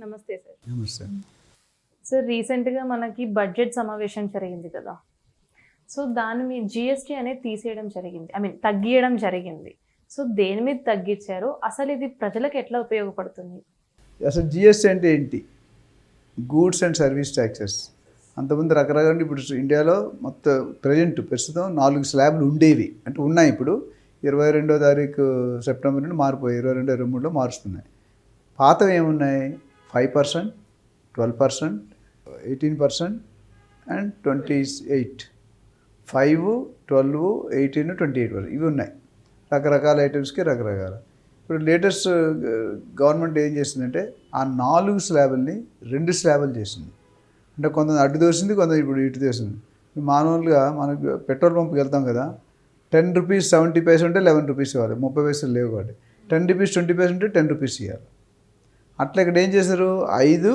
నమస్తే సార్. నమస్తే. సార్ రీసెంట్‌గా మనకి బడ్జెట్ సమావేశం జరిగింది కదా! సో, దాని మీద జీఎస్టీ అనేది తీసేయడం జరిగింది. తగ్గియడం జరిగింది. సో, దేని మీద తగ్గిచ్చారు? అసలు ఇది ప్రజలకు ఎట్లా ఉపయోగపడుతుంది? అసలు జిఎస్టీ అంటే ఏంటి? Goods and service taxes. అంతకుముందు రకరకాల ఇప్పుడు ఇండియాలో ప్రస్తుతం 4 స్లాబ్లు ఉండేవి. అంటే ఉన్నాయి ఇప్పుడు. 22వ తారీఖు సెప్టెంబర్ నుండి మారిపోయి 22, 23లో మారుస్తున్నాయి. పాతవి ఏమున్నాయి? 5%, 12%, 18% అండ్ 28. 5, 12, 18, 28% ఇవి ఉన్నాయి. రకరకాల ఐటమ్స్కి రకరకాల. ఇప్పుడు లేటెస్ట్ గవర్నమెంట్ ఏం చేసిందంటే ఆ 4 స్లాబుల్ని 2 స్లాబులు చేసింది. అంటే కొంత అడ్డు దోసింది, కొంత ఇప్పుడు ఇటు దోసింది. మామూలుగా మనకు పెట్రోల్ పంప్కి వెళ్తాం కదా, 10 రూపీస్ 70 పైసలు ఉంటే 11 రూపీస్ ఇవ్వాలి, 30 పైసలు లేవు కాబట్టి. 10 రూపీస్ 20 పైసలు ఉంటే 10 రూపీస్ ఇవ్వాలి. అట్లా ఇక్కడ ఏం చేశారు? 5,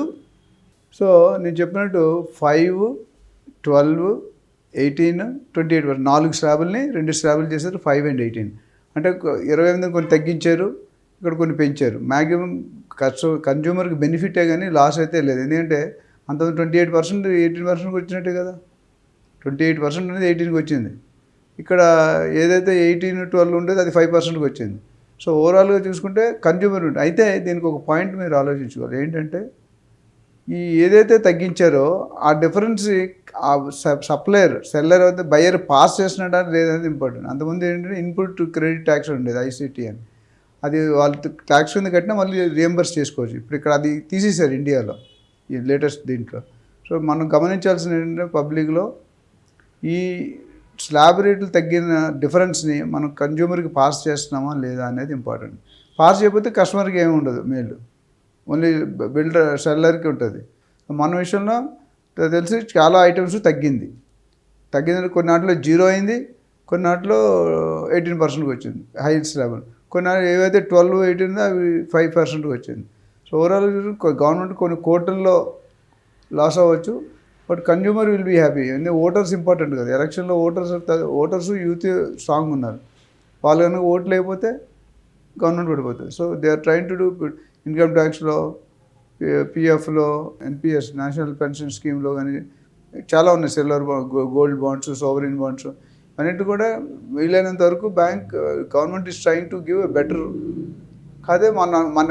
సో నేను చెప్పినట్టు 5, 12, 18, 28 4 స్లాబుల్ని 2 స్లాబులు చేశారు. 5 and 18 అంటే 28 కొన్ని తగ్గించారు, ఇక్కడ కొన్ని పెంచారు. మ్యాక్సిమం కన్జ్యూమర్కి బెనిఫిటే కానీ లాస్ అయితే లేదు. ఎందుకంటే అంతకుముందు 28% 18%కి వచ్చినట్టే కదా. 28% అనేది 18కి వచ్చింది. ఇక్కడ ఏదైతే 18, 12 ఉండేది అది 5%కి వచ్చింది. సో ఓవరాల్గా చూసుకుంటే కన్జ్యూమర్ ఉంటుంది. అయితే దీనికి ఒక పాయింట్ మీరు ఆలోచించుకోవాలి. ఏంటంటే ఈ ఏదైతే తగ్గించారో ఆ డిఫరెన్స్ ఆ సెల్లర్ అయితే బయ్యర్ పాస్ చేసినట్టు లేదనేది ఇంపార్టెంట్. అంతకుముందు ఏంటంటే ఇన్పుట్ క్రెడిట్ ట్యాక్స్ ఉండేది, ఐసిటీ అని. అది వాళ్ళు ట్యాక్స్ కింద కట్టినా మళ్ళీ రియంబర్స్ చేసుకోవచ్చు. ఇప్పుడు ఇక్కడ అది తీసేశారు ఇండియాలో ఈ లేటెస్ట్ దీంట్లో. సో మనం గమనించాల్సిన ఏంటంటే పబ్లిక్లో ఈ స్లాబ్ రేట్లు తగ్గిన డిఫరెన్స్ని మనం కన్జ్యూమర్కి పాస్ చేస్తున్నామా లేదా అనేది ఇంపార్టెంట్. పాస్ చేయకపోతే కస్టమర్కి ఏమి ఉండదు మేలు, ఓన్లీ సెల్లర్కి ఉంటుంది. మన విషయంలో తెలిసి చాలా ఐటమ్స్ తగ్గింది. కొన్నాటిలో 0 అయింది, కొన్నాటిలో 18%కి వచ్చింది హై స్లాబ్. కొన్ని ఏవైతే 12, 18 అవి 5%కి వచ్చింది. సో ఓవరాల్ గవర్నమెంట్ కొన్ని కోట్లలో లాస్ అవ్వచ్చు, but consumer will be happy. ఎందుకంటే ఓటర్స్ ఇంపార్టెంట్ కదా. ఎలక్షన్లో ఓటర్స్ యూత్ స్ట్రాంగ్ ఉన్నారు. వాళ్ళు కనుక ఓట్లు లేకపోతే గవర్నమెంట్ పడిపోతుంది. So they are train to do income ట్యాక్స్లో, పిఎఫ్లో, ఎన్పిఎస్ నేషనల్ పెన్షన్ స్కీమ్లో కానీ చాలా ఉన్నాయి. Silver gold bonds, sovereign bonds అన్నిటి కూడా వీలైనంత వరకు government is trying to give a better. కాదే మన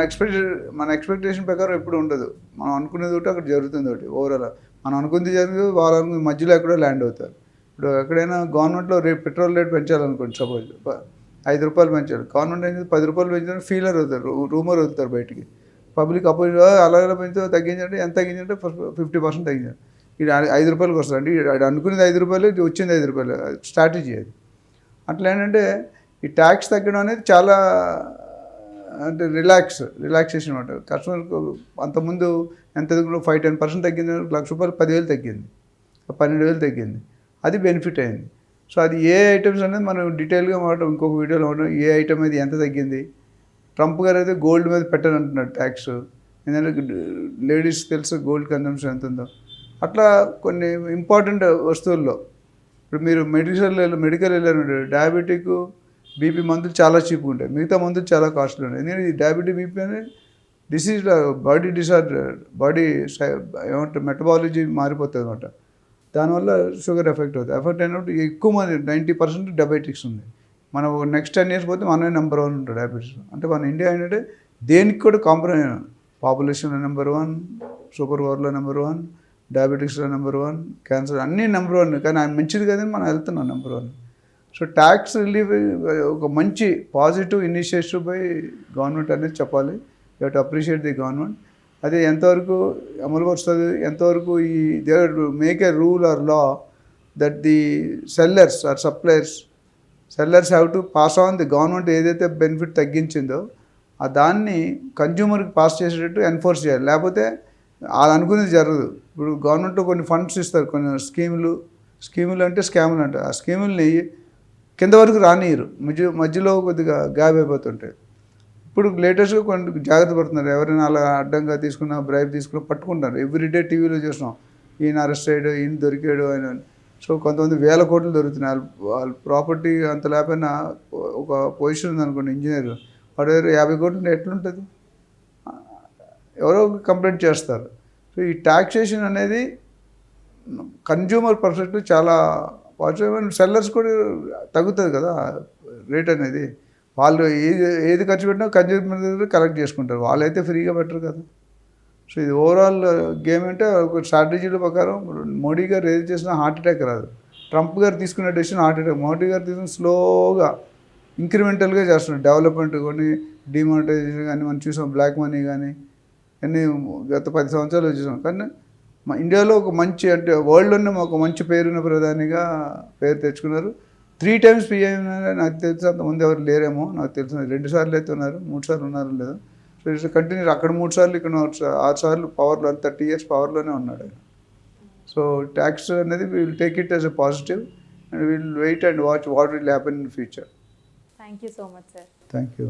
ఎక్స్పెక్టేషన్ ప్రకారం ఎప్పుడు ఉండదు. మనం అనుకునేది ఒకటి అక్కడ జరుగుతుంది ఒకటి. ఓవరాల్ మనం అనుకుంది జరుగుతుంది, వాళ్ళ మధ్యలో ఎక్కడో ల్యాండ్ అవుతారు. ఇప్పుడు ఎక్కడైనా గవర్నమెంట్లో పెట్రోల్ రేట్ పెంచాలనుకోండి, సపోజ్ 5 రూపాయలు పెంచాలి. గవర్నమెంట్ ఏం 10 రూపాయలు పెంచాలని ఫీలర్ అవుతారు, రూమర్ అవుతారు బయటికి. పబ్లిక్ అపోజిట్ అలాగే పెంచో తగ్గించంటే ఎంత తగ్గించంటే 50% తగ్గించాలి. ఇది 5 రూపాయలకి వస్తుంది. అంటే అనుకునేది 5 రూపాయలు, వచ్చింది 5 రూపాయలు. స్ట్రాటజీ అది. అట్లా ఏంటంటే ఈ ట్యాక్స్ తగ్గడం అనేది చాలా అంటే రిలాక్సేషన్ అనమాట. కస్టమర్కి అంతకుముందు ఎంత 5-10% తగ్గింది, ₹1,00,000 10,000 తగ్గింది, 12,000 తగ్గింది. అది బెనిఫిట్ అయింది. సో అది ఏ ఐటమ్స్ అనేది మనం డీటెయిల్గా ఇంకొక వీడియోలో ఏ ఐటమ్ అనేది ఎంత తగ్గింది. ట్రంప్ గారు అయితే గోల్డ్ మీద పెట్టారంటున్నాడు ట్యాక్స్. ఎందుకంటే లేడీస్ తెలుసు గోల్డ్ కన్జంప్షన్ ఎంత ఉందో. అట్లా కొన్ని ఇంపార్టెంట్ వస్తువుల్లో ఇప్పుడు మీరు మెడికల్ వెళ్ళారు, డయాబెటిక్, బీపీ మందులు చాలా చీప్గా ఉంటాయి, మిగతా మందులు చాలా కాస్ట్లీ ఉంటాయి. ఎందుకంటే ఈ డయాబెటిక్, బీపీ అనేది డిసీజ్, బాడీ డిసార్డర్, ఏమంటారు మెటబాలజీ మారిపోతుంది అనమాట. దానివల్ల షుగర్ ఎఫెక్ట్ అయినప్పుడు ఎక్కువ మంది 90% డయాబెటిక్స్ ఉంది. మనం నెక్స్ట్ 10 years పోతే మనమే నెంబర్ 1 ఉంటాడు డయాబెటీస్. అంటే మన ఇండియా ఏంటంటే దేనికి కూడా కాంప్రమైజ్, పాపులేషన్లో నెంబర్ 1, సూపర్ పవర్లో నెంబర్ 1, డయాబెటిక్స్లో నెంబర్ 1, క్యాన్సర్ అన్నీ నెంబర్ 1. కానీ ఆయన మంచిది కదని మనం వెళ్తున్నాం నెంబర్ 1. సో ట్యాక్స్ రిలీఫ్ ఒక మంచి పాజిటివ్ ఇనిషియేటివ్ బై గవర్నమెంట్ అనేది చెప్పాలి. You have to appreciate the government. అది ఎంతవరకు అమలు పరుస్తుంది, ఎంతవరకు ఈ they make a rule or law that the sellers or sellers have to pass on the government ఏదైతే బెనిఫిట్ తగ్గించిందో ఆ దాన్ని కన్జ్యూమర్కి పాస్ చేసేటట్టు ఎన్ఫోర్స్ చేయాలి. లేకపోతే అది అనుకునేది జరగదు. ఇప్పుడు గవర్నమెంట్ కొన్ని ఫండ్స్ ఇస్తారు, కొన్ని స్కీములు అంటే స్కాములు అంటారు. ఆ స్కీముల్ని కింద వరకు రానియరు, మధ్యలో కొద్దిగా గ్యాప్ అయిపోతుంటాయి. ఇప్పుడు లేటెస్ట్గా కొన్ని జాగ్రత్త పడుతున్నారు. ఎవరైనా అలా అడ్డంగా తీసుకున్నా, బ్రైబ్ తీసుకున్నా పట్టుకుంటారు. ఎవ్రీడే టీవీలో చూస్తున్నాం, ఈయన అరెస్ట్ అయ్యాడు, ఈయన దొరికాడు ఆయన. సో కొంతమంది 1000 కోట్లు దొరుకుతున్నాయి. వాళ్ళ ప్రాపర్టీ అంత లేకపోయినా ఒక పొజిషన్ ఉందనుకోండి, ఇంజనీర్, వాడు 50 కోట్లు ఎట్లుంటుంది. ఎవరో కంప్లైంట్ చేస్తారు. సో ఈ టాక్సేషన్ అనేది కన్జ్యూమర్ పర్స్పెక్టివ్ చాలా పాజిటివ్. సెల్లర్స్ కూడా తగ్గుతుంది కదా రేట్ అనేది. వాళ్ళు ఏది ఖర్చు పెట్టినా కన్జ్యూమర్ దగ్గర కలెక్ట్ చేసుకుంటారు, వాళ్ళైతే ఫ్రీగా పెట్టరు కదా. సో ఇది ఓవరాల్ గేమ్ అంటే ఒక స్ట్రాటజీల ప్రకారం మోడీ గారు ఏది చేసినా హార్ట్ అటాక్ రాదు. ట్రంప్ గారు తీసుకునే డెసిషన్ హార్ట్ అటాక్. మోడీ గారు తీసుకుని స్లోగా ఇంక్రిమెంటల్గా చేస్తున్నారు. డెవలప్మెంట్ కానీ డిమానిటైజేషన్ కానీ మనం చూసాం, బ్లాక్ మనీ కానీ అన్నీ గత 10 సంవత్సరాలు చూసాం. కానీ మా ఇండియాలో ఒక మంచి అంటే వరల్డ్లోనే ఒక మంచి పేరున్న ప్రధానిగా పేరు తెచ్చుకున్నారు. 3 times పిఎం నాకు తెలిసి అంతమంది ఎవరు లేరేమో, నాకు తెలిసిన 2 సార్లు అయితే ఉన్నారు, 3 సార్లు ఉన్నారు లేదు. So it's continue. అక్కడ 3 సార్లు, ఇక్కడ 6 సార్లు పవర్లో, 30 years పవర్లోనే ఉన్నాడు ఆయన. సో ట్యాక్స్ అనేది will take it as a positive and will wait and watch what will happen in future. Thank you so much sir. Thank you.